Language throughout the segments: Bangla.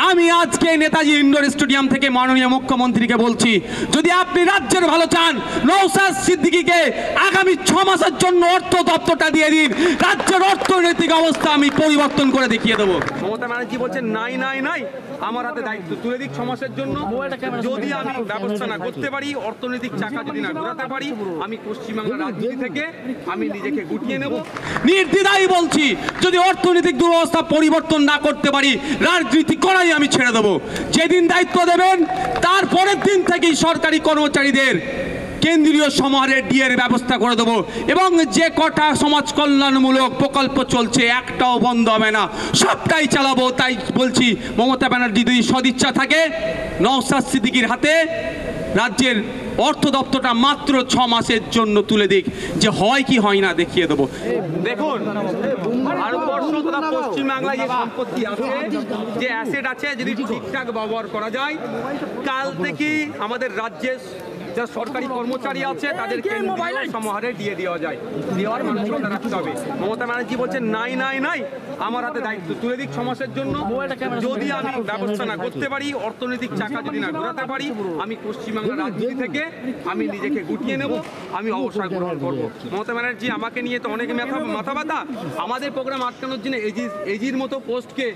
আমি আজকে নেতাজি ইন্ডোর স্টেডিয়াম থেকে মাননীয় মুখ্যমন্ত্রীকে বলছি, যদি আপনি রাজ্যের ভালো চান, নওশাদ সিদ্দিকীকে আগামী 6 মাসের জন্য অর্থ দপ্তরটা দিয়ে দিন। রাজ্যের অর্থনৈতিক অবস্থা আমি পরিবর্তন করে দেখিয়ে দেবো। মমতা ব্যানার্জি বলছেন নাই নাই নাই, আমার হাতে দায়িত্ব তুলে দিক 6 মাসের জন্য। যদি আমি ব্যবস্থা না করতে পারি, অর্থনৈতিক চাকা যদি না ঘোরাতে পারি, আমি পশ্চিমবাংলার রাজনীতি থেকে আমি নিজেকে গুটিয়ে নেব। নির্দ্বিধায় বলছি, যদি অর্থনৈতিক দুরবস্থা পরিবর্তন না করতে পারি, রাজনীতি করাই আমি ছেড়ে দেবো। যেদিন দায়িত্ব দেবেন তার পরের দিন থেকেই সরকারি কর্মচারীদের কেন্দ্রীয় সমাহারের ডিএর ব্যবস্থা করে দেবো, এবং যে কটা সমাজ কল্যাণমূলক প্রকল্প চলছে একটাও বন্ধ হবে না, সবটাই চালাবো। তাই বলছি, মমতা ব্যানার্জি যদি সদিচ্ছা থাকে, নওশাদ সিদ্দিকীর হাতে রাজ্যের অর্থ দপ্তরটা মাত্র 6 মাসের জন্য তুলে দিক, যে হয় কি হয় না দেখিয়ে দেবো। দেখুন, ভারতবর্ষ তথা পশ্চিমবাংলায় যে সম্পত্তি আছে, যে অ্যাসেট আছে, যদি ঠিকঠাক ব্যবহার করা যায়, কাল থেকেই আমাদের রাজ্যের যারা সরকারি কর্মচারী আছে তাদেরকে সমাহারে দিয়ে দেওয়া যায়, দেওয়ার মানসিকতা রাখতে হবে। মমতা ব্যানার্জি বলছেন নাই নাই নাই, আমার হাতে দায়িত্ব তুলে দিক 6 মাসের জন্য। যদি আমি ব্যবস্থা না করতে পারি, অর্থনৈতিক চাকা যদি না ঘোরাতে পারি, আমি পশ্চিমবাংলার রাজনীতি থেকে আমি নিজেকে গুটিয়ে নেব, আমি অবসর গ্রহণ করব। মমতা ব্যানার্জি আমাকে নিয়ে তো অনেক মাথা ব্যথা, আমাদের প্রোগ্রাম আটকানোর জন্য এজির মতো পোস্টকে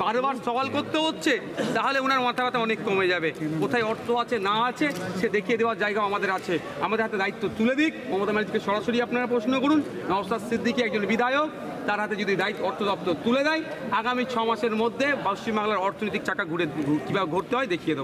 বারবার সওয়াল করতে হচ্ছে, তাহলে ওনার মাথা ব্যথা অনেক কমে যাবে। কোথায় অর্থ আছে না আছে সে দেখিয়ে দেওয়ার জায়গা আমাদের আছে, আমাদের হাতে দায়িত্ব তুলে দিক। মমতা ব্যানার্জিকে সরাসরি আপনারা প্রশ্ন করুন, নওশাদ সিদ্দিকী একজন বিধায়ক, তার হাতে যদি দায়িত্ব অর্থ দপ্তর তুলে দেয়, আগামী 6 মাসের মধ্যে পশ্চিমবাংলার অর্থনৈতিক চাকা কীভাবে ঘুরতে হয় দেখিয়ে দেবো।